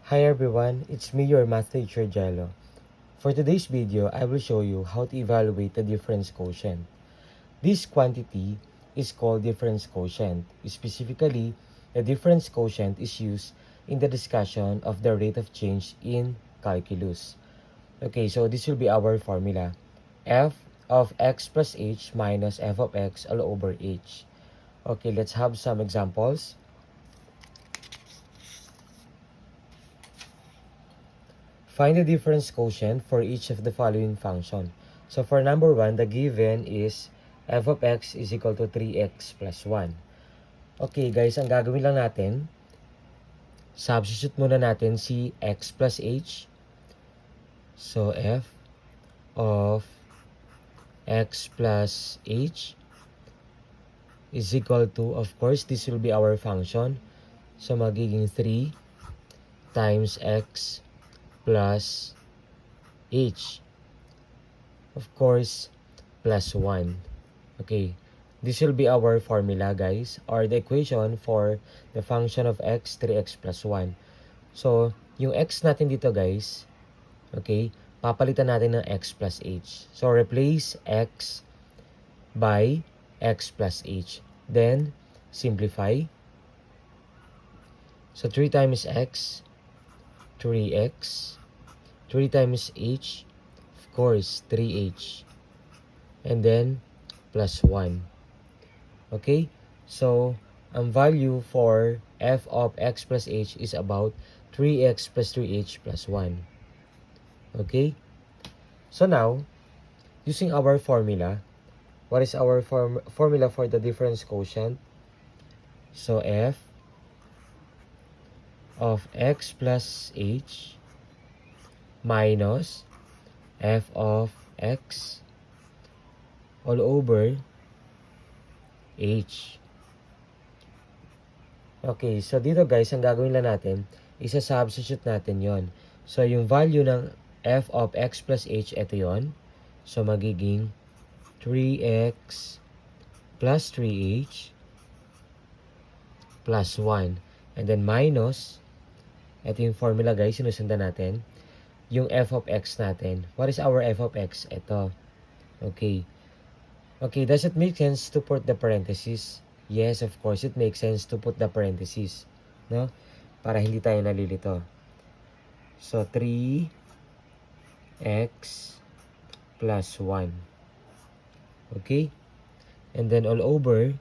Hi everyone, it's me your math teacher Jello. For today's video, I will show you how to evaluate the difference quotient. This quantity is called difference quotient. Specifically, the difference quotient is used in the discussion of the rate of change in calculus. Okay, so this will be our formula. F of x plus h minus f of x all over h. Okay, let's have some examples. Find the difference quotient for each of the following function. So for number 1, the given is f of x is equal to 3x plus 1. Okay guys, ang gagawin lang natin, substitute muna natin si x plus h. So f of x plus h is equal to, of course, this will be our function. So magiging 3 times x plus h. Of course, plus 1. Okay, this will be our formula guys, or the equation for the function of x, 3x plus 1. So, yung x natin dito guys, okay, papalitan natin ng x plus h. So, replace x by x plus h. Then, simplify. So, 3 times x, 3x. 3 times h, of course, 3h. And then, plus 1. Okay? So, ang value for f of x plus h is about 3x plus 3h plus 1. Okay? So now, using our formula, what is our formula for the difference quotient? So, f of x plus h minus f of x all over h. Okay, so dito guys, ang gagawin lang natin, isa-substitute natin yon. So, yung value ng f of x plus h, ito yon. So, magiging 3x plus 3h plus 1. And then minus, ito yung formula guys, sinusundan natin, yung f of x natin. What is our f of x? Ito. Okay. Okay, does it make sense to put the parentheses? Yes, of course, it makes sense to put the parentheses. No? Para hindi tayo nalilito. So, 3x plus 1. Okay? And then all over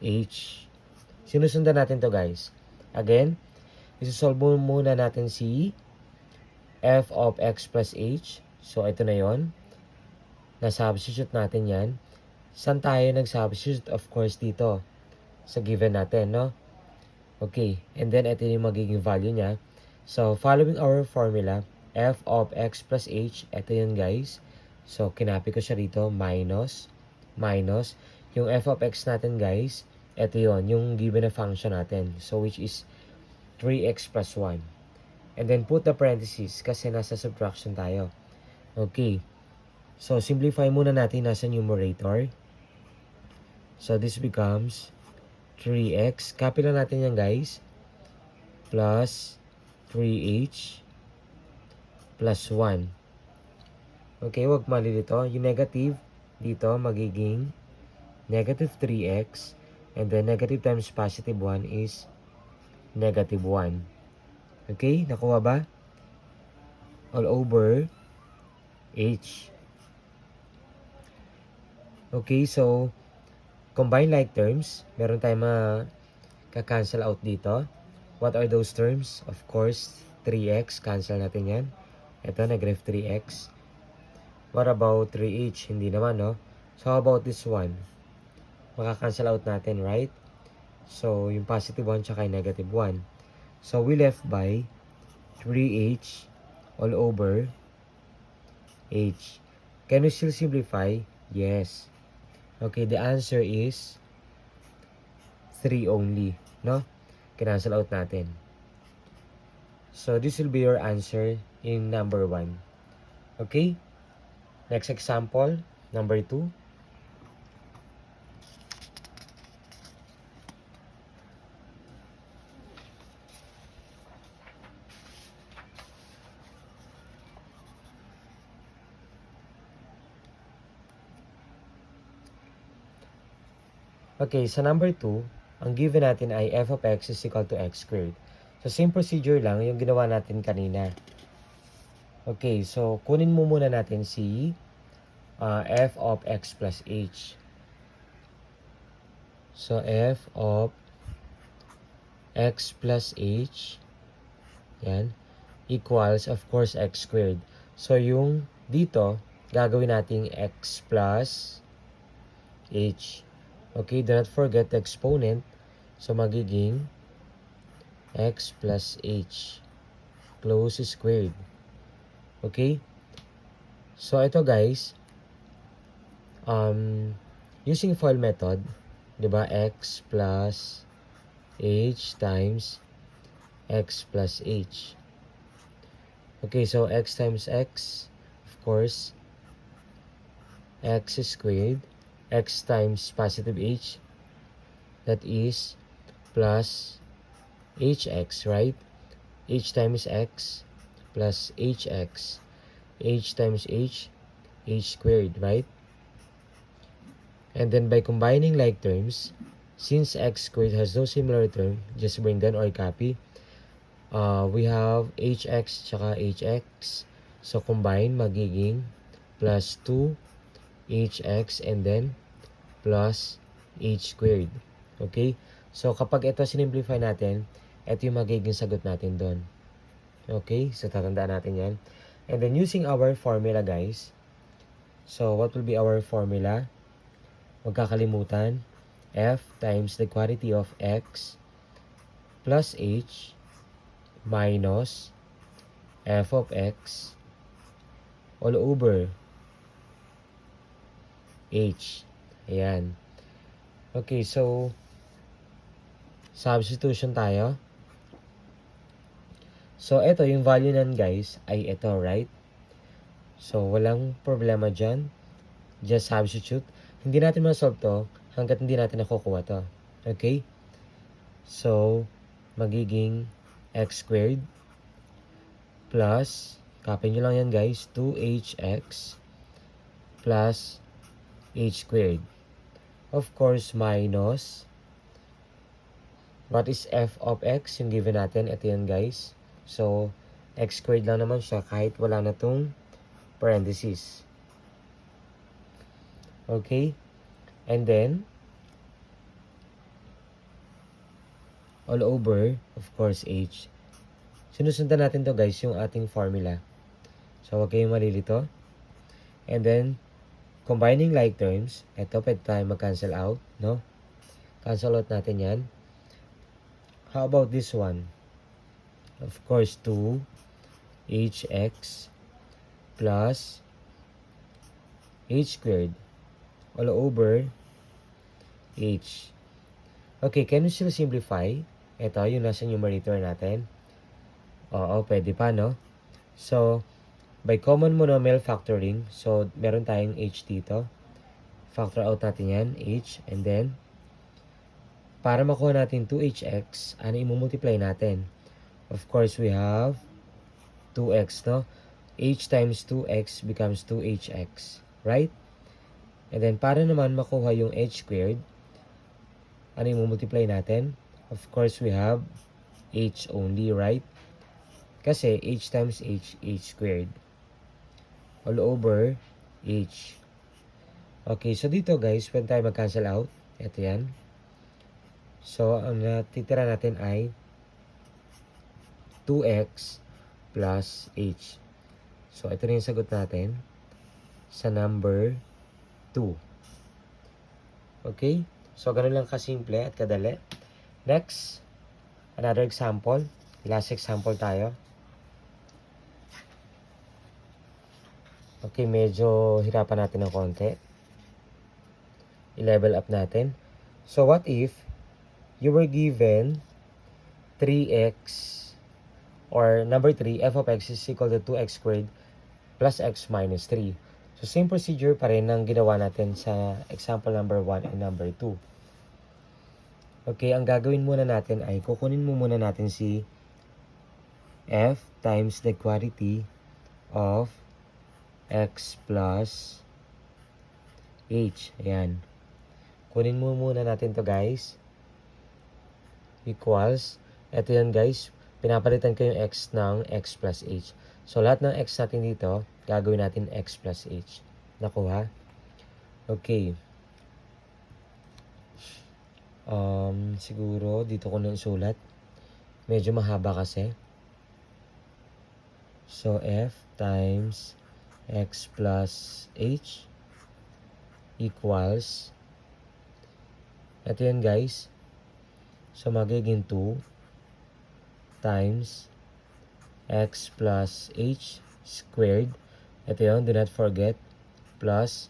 h. Sinusundan natin to guys. Again, isosolve muna natin si f of x plus h. So, ito na yon. Na-substitute natin yan. Saan tayo nag-substitute? Of course, dito. Sa given natin, no? Okay. And then, ito yung magiging value niya. So, following our formula, f of x plus h, ito yun guys. So, kinapi ko siya rito, minus. Yung f of x natin guys, ito yun, yung given na function natin. So, which is 3x plus 1. And then, put the parentheses kasi nasa subtraction tayo. Okay. So, simplify muna natin nasa numerator. So, this becomes 3x. Copy lang natin yan, guys. Plus 3h plus 1. Okay, wag mali dito. Yung negative dito magiging negative 3x. And then, negative times positive 1 is negative 1. Okay, nakuha ba? All over h. Okay, so, combine like terms. Meron tayong ka-cancel out dito. What are those terms? Of course, 3x. Cancel natin yan. Ito, negative 3x. What about 3h? Hindi naman, no? So, how about this one? Maka-cancel out natin, right? So, yung positive 1 tsaka yung negative 1. So, we left by 3h all over h. Can we still simplify? Yes. Okay, the answer is 3 only, no? Cancel out natin. So, this will be your answer in number 1. Okay? Next example, number 2. Okay, sa number 2, ang given natin ay f of x is equal to x squared. So, same procedure lang yung ginawa natin kanina. Okay, so kunin mo muna natin si f of x plus h. So, f of x plus h, yan, equals, of course, x squared. So, yung dito, gagawin nating x plus h. Okay, do not forget the exponent. So, magiging x plus h close squared. Okay? So, ito guys, using FOIL method, di ba, x plus h times x plus h. Okay, so x times x, of course, x squared, x times positive h, that is plus hx, right? H times x plus hx, h times h squared, right? And then by combining like terms, since x squared has no similar term, just bring down or copy. We have hx tsaka hx. So combine, magiging plus 2hx and then plus h squared. Okay? So kapag ito sinimplify natin, ito yung magiging sagot natin doon. Okay? So tatandaan natin yan. And then using our formula guys, so what will be our formula? Huwag kakalimutan, f times the quantity of x plus h minus f of x all over h. Ayan. Okay, so substitution tayo. So, ito yung value nan guys ay ito, right? So, walang problema dyan. Just substitute. Hindi natin ma-solve to hanggat hindi natin nakukuha to. Okay? So, magiging x squared plus, copy nyo lang yan guys, 2hx plus h squared. Of course, minus, what is f of x? Yung given natin, ito yan guys. So, x squared lang naman siya kahit wala na tong parenthesis. Okay? And then, all over, of course, h. Sinusundan natin to guys, yung ating formula. So, huwag kayong malilito. And then, combining like terms, ito pwede tayo mag-cancel out, no? Cancel out natin yan. How about this one? Of course, 2hx plus h squared all over h. Okay, can we still simplify? Ito, yung nasa numerator natin. Oo, pwede pa, no? So, by common monomial factoring, so, meron tayong h dito. Factor out natin yan, h. And then, para makuha natin 2hx, ano i-multiply natin? Of course, we have 2x, no? h times 2x becomes 2hx, right? And then, para naman makuha yung h squared, ano yung multiply natin? Of course, we have h only, right? Kasi h times h squared. All over h. Okay, so dito guys, pwede tayo mag-cancel out. Ito yan. So, ang natitira natin ay 2x plus h. So, ito na yung sagot natin sa number 2. Okay? So, ganun lang kasimple at kadali. Next, another example. Last example tayo. Okay, medyo hirapan natin ng konti. I-level up natin. So, what if you were given 3x or number 3, f of x is equal to 2x squared plus x minus 3. So, same procedure pa rin ng ginawa natin sa example number 1 and number 2. Okay, ang gagawin muna natin ay kukunin mo muna natin si f times the quantity of x plus h. Ayan. kunin mo muna natin to guys. Equals. Ito yan guys. Pinapalitan ko yung x ng x plus h. So, lahat ng x natin dito, gagawin natin x plus h. Nakuha? Okay. Siguro, dito ko na isulat. Medyo mahaba kasi. So, f times x plus h equals, ito yan guys. So, magiging 2 times x plus h squared. Ito yun, do not forget. Plus,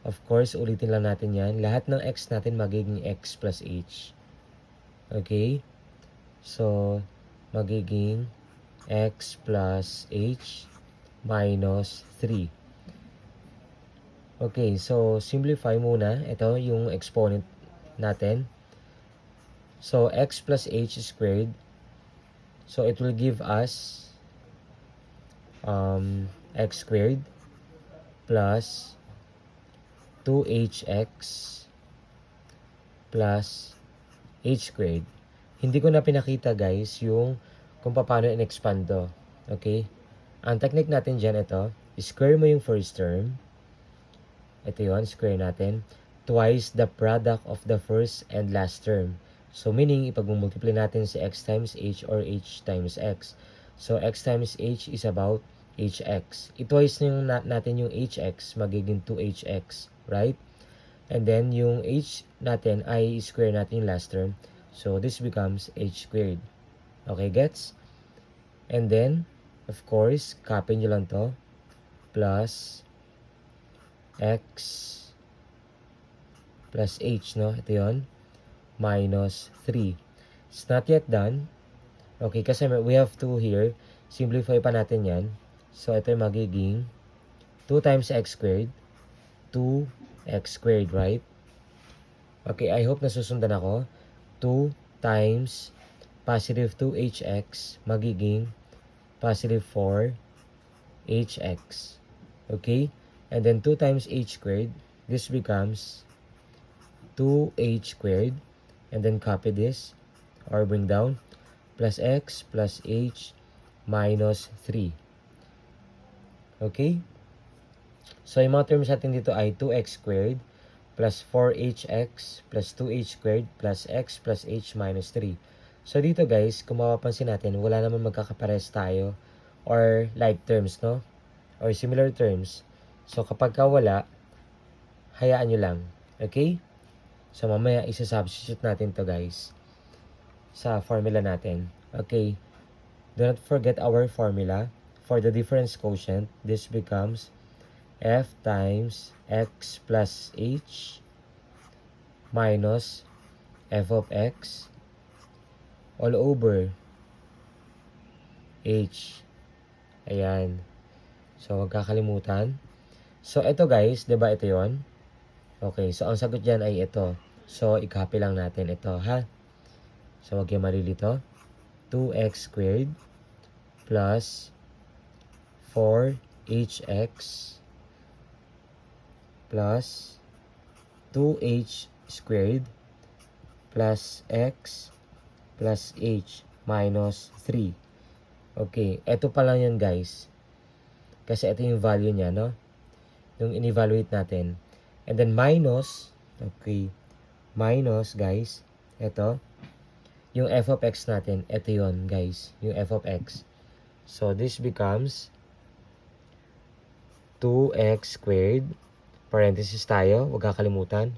of course, ulitin lang natin yan. Lahat ng x natin magiging x plus h. Okay? So, magiging x plus h minus 3. Okay, so simplify muna. Ito yung exponent natin. So, x plus h squared. So, it will give us x squared plus 2hx plus h squared. Hindi ko na pinakita guys yung kung paano in-expand to. Okay? Ang technique natin dyan ito, square mo yung first term. Ito yun, square natin. Twice the product of the first and last term. So meaning, ipag-multiply natin si x times h or h times x. So x times h is about hx. I-twice natin yung hx, magiging 2hx. Right? And then, yung h natin ay square natin yung last term. So this becomes h squared. Okay, gets? And then, of course, copy nyo lang to. Plus x plus h, no? Ito yun. Minus 3. It's not yet done. Okay, kasi we have 2 here. Simplify pa natin yan. So, ito yung magiging 2 times x squared. 2x squared, right? Okay, I hope nasusundan ako. 2 times positive 2hx magiging positive 4hx. Okay? And then 2 times h squared, this becomes 2h squared. And then copy this or bring down plus x plus h minus 3. Okay? So, yung mga terms natin dito ay 2x squared plus 4hx plus 2h squared plus x plus h minus 3. So, dito guys, kung mapapansin natin, wala naman magkakapares tayo or like terms, no? Or similar terms. So, kapag ka wala, hayaan nyo lang. Okay? So, mamaya isa-substitute natin to guys sa formula natin. Okay? Do not forget our formula. For the difference quotient, this becomes f times x plus h minus f of x all over h. Ayan. So, huwag kakalimutan. So, ito guys, diba ito yon? Okay, so ang sagot dyan ay ito. So, i-copy lang natin ito, ha? So, huwag yung malilito. 2x squared plus 4hx plus 2h squared plus x plus h minus 3. Okay, eto pa lang yan guys. Kasi ito yung value niya, no? Yung in-evaluate natin. And then minus, okay, minus guys, ito, yung f of x natin, ito yon guys, yung f of x. So, this becomes 2x squared, parenthesis tayo, huwag kakalimutan,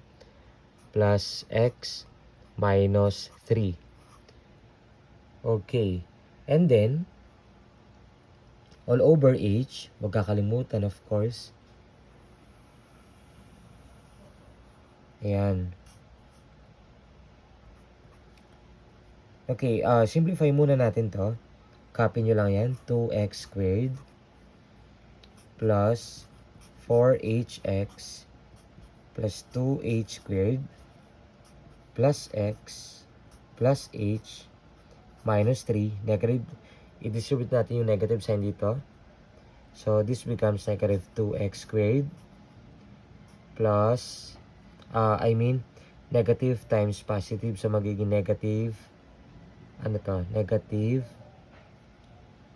plus x minus 3. Okay. And then, all over h, huwag kakalimutan of course. Ayan. Okay, simplify muna natin to. Copy nyo lang yan. 2x squared plus 4hx plus 2h squared plus x plus h minus 3. Negative. I-distribute natin yung negative sign dito. So, this becomes negative 2x squared plus, negative times positive. So, magiging negative, ano to? Negative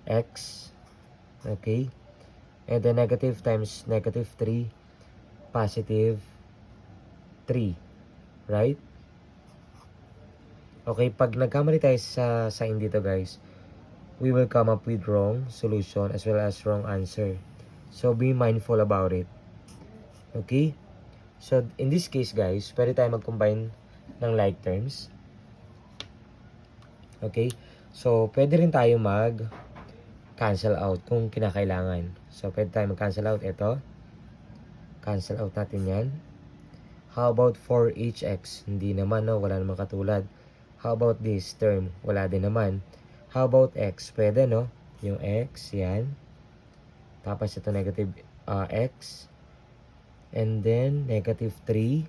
x. Okay? And then negative times negative 3, positive 3. Right? Okay, pag nagkamali tayo sa sign dito guys, we will come up with wrong solution as well as wrong answer. So, be mindful about it. Okay? So, in this case guys, pwede tayo mag-combine ng like terms. Okay? So, pwede rin tayo mag-cancel out kung kinakailangan. So, pwede tayo mag-cancel out. Ito. Cancel out natin yan. How about 4hx? Hindi naman, no? Wala naman katulad. How about this term? Wala din naman. How about x? Pwede, no? Yung x, yan. Tapos ito negative x. And then, negative 3,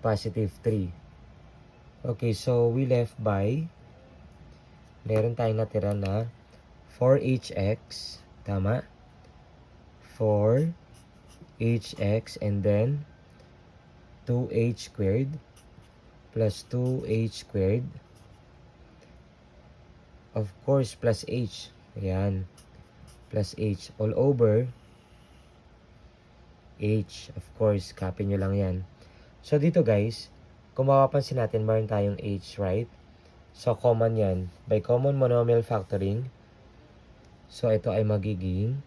positive 3. Okay, so we left by, meron tayong natira na 4hx. Tama? 4hx and then 2h squared plus 2h squared. Of course, plus h. Ayan. Plus h. All over h. Of course, copy nyo lang yan. So, dito guys, kung mapapansin natin, meron tayong h, right? So, common yan. By common monomial factoring, so, ito ay magiging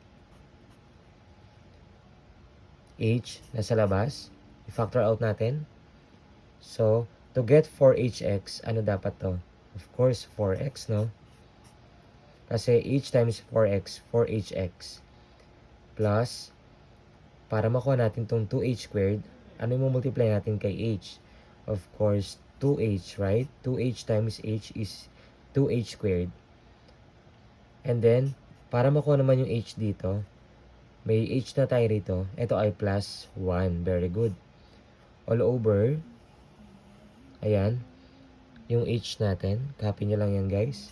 h nasa labas. I-factor out natin. So, to get 4hx, ano dapat to? Of course, 4x, no? Kasi h times 4x, 4hx. Plus, para makuha natin tong 2h squared, ano yung multiply natin kay h? Of course, 2h, right? 2h times h is 2h squared. And then, para makuha naman yung h dito, may h na tayo rito. Ito ay plus 1. Very good. All over, ayan, yung h natin. Copy nyo lang yan, guys.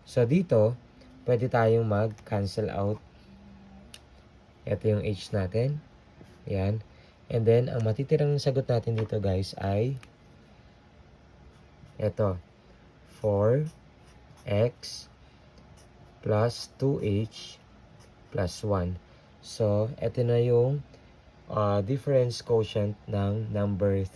So, dito, pwede tayong mag-cancel out. Ito yung h natin. Ayan. And then, ang matitirang sagot natin dito, guys, ay ito. 4x plus 2h plus 1. So, ito na yung difference quotient ng number